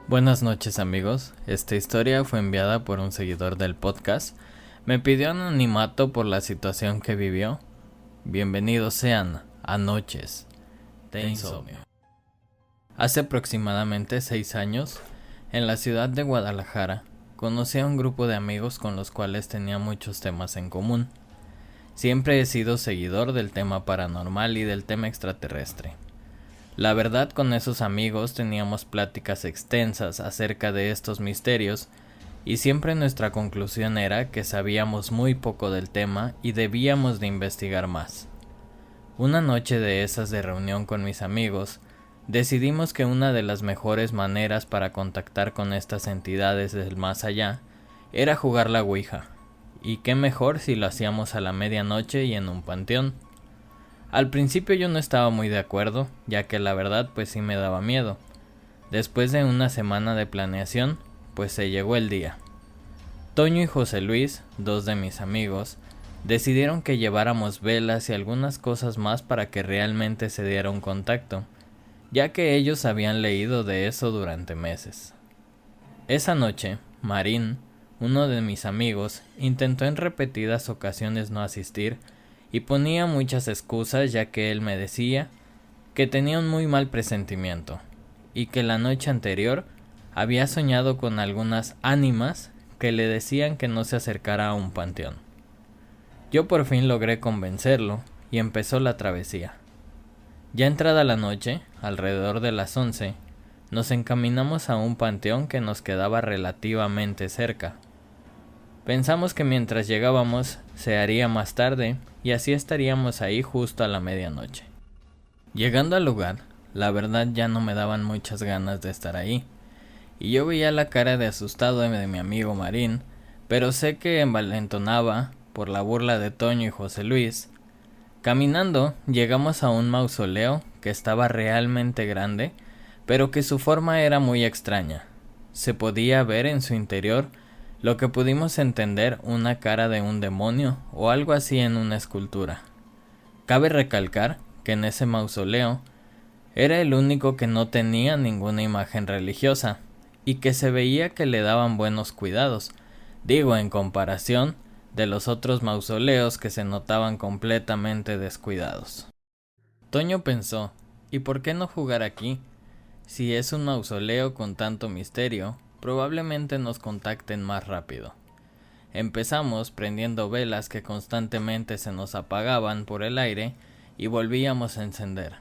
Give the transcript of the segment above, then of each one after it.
Buenas noches amigos, esta historia fue enviada por un seguidor del podcast. Me pidió anonimato por la situación que vivió. Bienvenidos sean a Noches de Insomnio. Hace aproximadamente 6 años, en la ciudad de Guadalajara, conocí a un grupo de amigos con los cuales tenía muchos temas en común. Siempre he sido seguidor del tema paranormal y del tema extraterrestre. La verdad, con esos amigos teníamos pláticas extensas acerca de estos misterios y siempre nuestra conclusión era que sabíamos muy poco del tema y debíamos de investigar más. Una noche de esas de reunión con mis amigos, decidimos que una de las mejores maneras para contactar con estas entidades del más allá era jugar la Ouija, y qué mejor si lo hacíamos a la medianoche y en un panteón. Al principio yo no estaba muy de acuerdo, ya que la verdad pues sí me daba miedo. Después de una semana de planeación, pues se llegó el día. Toño y José Luis, dos de mis amigos, decidieron que lleváramos velas y algunas cosas más para que realmente se diera un contacto, ya que ellos habían leído de eso durante meses. Esa noche, Marín, uno de mis amigos, intentó en repetidas ocasiones no asistir, y ponía muchas excusas, ya que él me decía que tenía un muy mal presentimiento y que la noche anterior había soñado con algunas ánimas que le decían que no se acercara a un panteón. Yo por fin logré convencerlo y empezó la travesía. Ya entrada la noche, alrededor de las 11, nos encaminamos a un panteón que nos quedaba relativamente cerca. Pensamos que mientras llegábamos se haría más tarde y así estaríamos ahí justo a la medianoche. Llegando al lugar, la verdad ya no me daban muchas ganas de estar ahí, y yo veía la cara de asustado de mi amigo Marín, pero sé que envalentonaba por la burla de Toño y José Luis. Caminando, llegamos a un mausoleo que estaba realmente grande, pero que su forma era muy extraña. Se podía ver en su interior lo que pudimos entender una cara de un demonio o algo así en una escultura. Cabe recalcar que en ese mausoleo era el único que no tenía ninguna imagen religiosa y que se veía que le daban buenos cuidados, digo en comparación de los otros mausoleos que se notaban completamente descuidados. Toño pensó, ¿y por qué no jugar aquí? Si es un mausoleo con tanto misterio, probablemente nos contacten más rápido. Empezamos prendiendo velas que constantemente se nos apagaban por el aire y volvíamos a encender.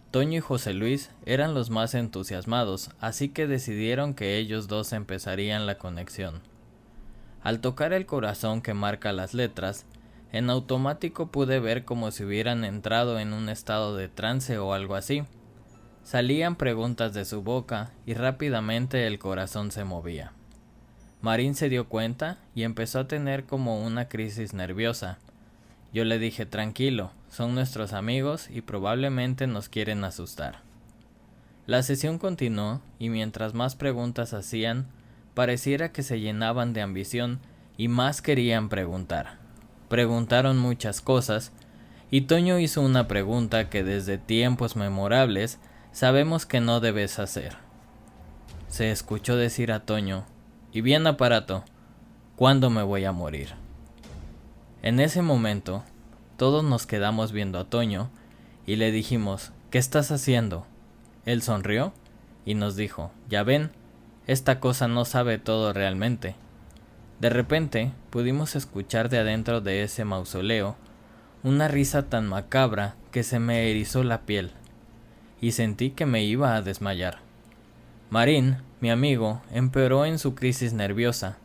Toño y José Luis eran los más entusiasmados, así que decidieron que ellos dos empezarían la conexión. Al tocar el corazón que marca las letras, en automático pude ver como si hubieran entrado en un estado de trance o algo así. Salían preguntas de su boca y rápidamente el corazón se movía. Marín se dio cuenta y empezó a tener como una crisis nerviosa. Yo le dije tranquilo, son nuestros amigos y probablemente nos quieren asustar. La sesión continuó y mientras más preguntas hacían, pareciera que se llenaban de ambición y más querían preguntar. Preguntaron muchas cosas y Toño hizo una pregunta que desde tiempos memorables sabemos que no debes hacer. Se escuchó decir a Toño, y bien aparato, ¿cuándo me voy a morir? En ese momento, todos nos quedamos viendo a Toño y le dijimos, ¿qué estás haciendo? Él sonrió y nos dijo, ya ven, esta cosa no sabe todo realmente. De repente, pudimos escuchar de adentro de ese mausoleo una risa tan macabra que se me erizó la piel y sentí que me iba a desmayar. Marín, mi amigo, empeoró en su crisis nerviosa.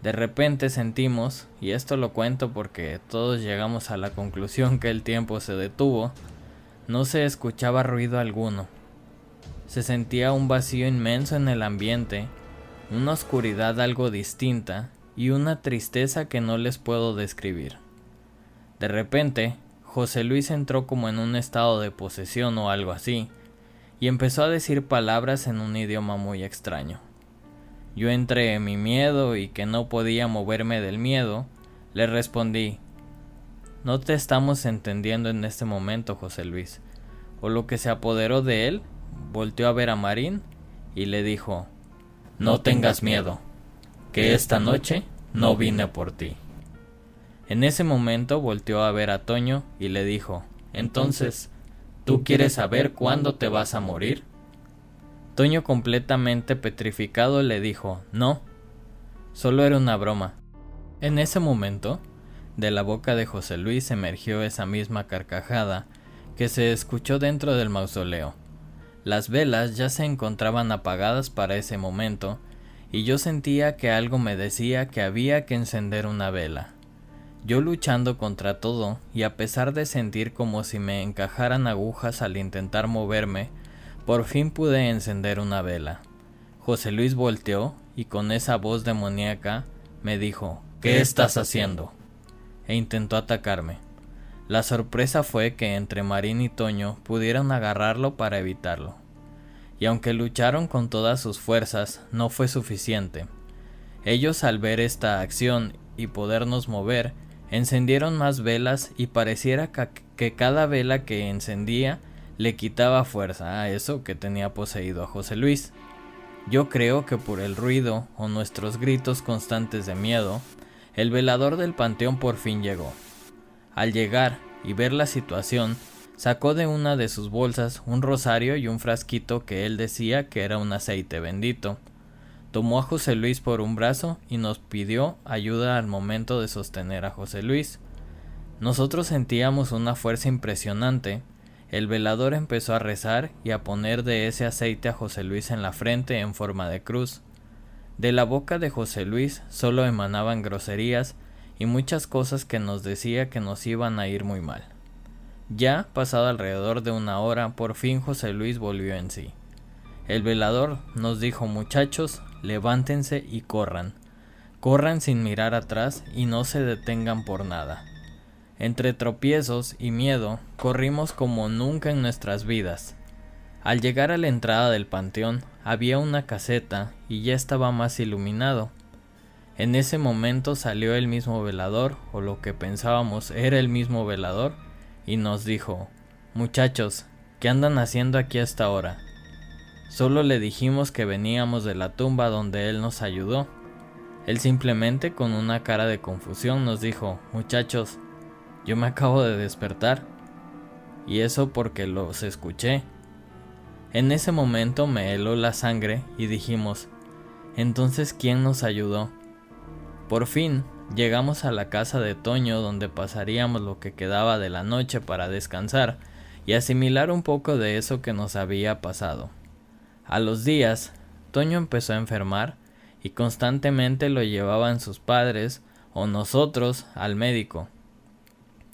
De repente sentimos, y esto lo cuento porque todos llegamos a la conclusión que el tiempo se detuvo, no se escuchaba ruido alguno. Se sentía un vacío inmenso en el ambiente, una oscuridad algo distinta y una tristeza que no les puedo describir. De repente, José Luis entró como en un estado de posesión o algo así, y empezó a decir palabras en un idioma muy extraño. Yo entre mi miedo y que no podía moverme del miedo, le respondí, no te estamos entendiendo en este momento, José Luis. O lo que se apoderó de él, volteó a ver a Marín y le dijo, no tengas miedo, que esta noche no vine por ti. En ese momento volteó a ver a Toño y le dijo: entonces, ¿tú quieres saber cuándo te vas a morir? Toño, completamente petrificado, le dijo: no, solo era una broma. En ese momento, de la boca de José Luis emergió esa misma carcajada que se escuchó dentro del mausoleo. Las velas ya se encontraban apagadas para ese momento, y yo sentía que algo me decía que había que encender una vela. Yo luchando contra todo, y a pesar de sentir como si me encajaran agujas al intentar moverme, por fin pude encender una vela. José Luis volteó y con esa voz demoníaca me dijo: ¿qué estás haciendo? E intentó atacarme. La sorpresa fue que entre Marín y Toño pudieron agarrarlo para evitarlo. Y aunque lucharon con todas sus fuerzas, no fue suficiente. Ellos, al ver esta acción y podernos mover, encendieron más velas y pareciera que cada vela que encendía le quitaba fuerza a eso que tenía poseído a José Luis. Yo creo que por el ruido o nuestros gritos constantes de miedo, el velador del panteón por fin llegó. Al llegar y ver la situación, sacó de una de sus bolsas un rosario y un frasquito que él decía que era un aceite bendito. Tomó a José Luis por un brazo y nos pidió ayuda al momento de sostener a José Luis. Nosotros sentíamos una fuerza impresionante. El velador empezó a rezar y a poner de ese aceite a José Luis en la frente en forma de cruz. De la boca de José Luis solo emanaban groserías y muchas cosas que nos decía que nos iban a ir muy mal. Ya, pasado alrededor de una hora, por fin José Luis volvió en sí. El velador nos dijo: muchachos, levántense y corran. Corran sin mirar atrás y no se detengan por nada. Entre tropiezos y miedo, corrimos como nunca en nuestras vidas. Al llegar a la entrada del panteón, había una caseta y ya estaba más iluminado. En ese momento salió el mismo velador, o lo que pensábamos era el mismo velador, y nos dijo: muchachos, ¿qué andan haciendo aquí a esta hora? Solo le dijimos que veníamos de la tumba donde él nos ayudó. Él simplemente, con una cara de confusión, nos dijo: muchachos, yo me acabo de despertar, y eso porque los escuché. En ese momento me heló la sangre y dijimos: entonces, ¿quién nos ayudó? Por fin llegamos a la casa de Toño, donde pasaríamos lo que quedaba de la noche para descansar y asimilar un poco de eso que nos había pasado. A los días, Toño empezó a enfermar y constantemente lo llevaban sus padres o nosotros al médico.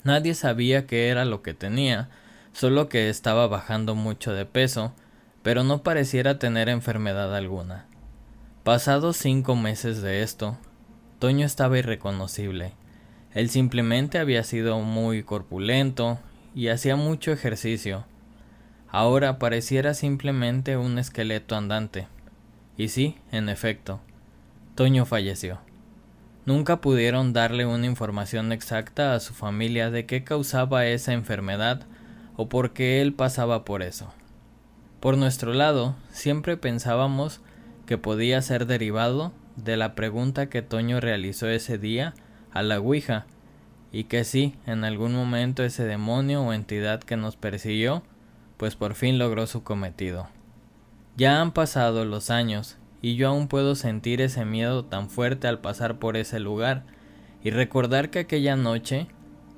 Nadie sabía qué era lo que tenía, solo que estaba bajando mucho de peso, pero no pareciera tener enfermedad alguna. Pasados 5 meses de esto, Toño estaba irreconocible. Él simplemente había sido muy corpulento y hacía mucho ejercicio. Ahora pareciera simplemente un esqueleto andante. Y sí, en efecto, Toño falleció. Nunca pudieron darle una información exacta a su familia de qué causaba esa enfermedad o por qué él pasaba por eso. Por nuestro lado, siempre pensábamos que podía ser derivado de la pregunta que Toño realizó ese día a la Ouija, y que sí, en algún momento ese demonio o entidad que nos persiguió, pues por fin logró su cometido. Ya han pasado los años, y yo aún puedo sentir ese miedo tan fuerte al pasar por ese lugar, y recordar que aquella noche,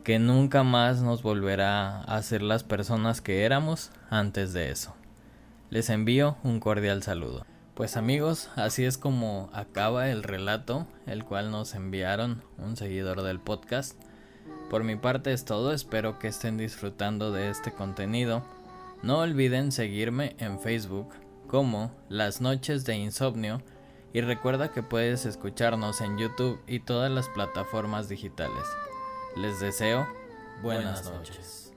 que nunca más nos volverá a ser las personas que éramos antes de eso. Les envío un cordial saludo. Pues amigos, así es como acaba el relato, el cual nos enviaron un seguidor del podcast. Por mi parte es todo, espero que estén disfrutando de este contenido. No olviden seguirme en Facebook como Las Noches de Insomnio y recuerda que puedes escucharnos en YouTube y todas las plataformas digitales. Les deseo buenas noches.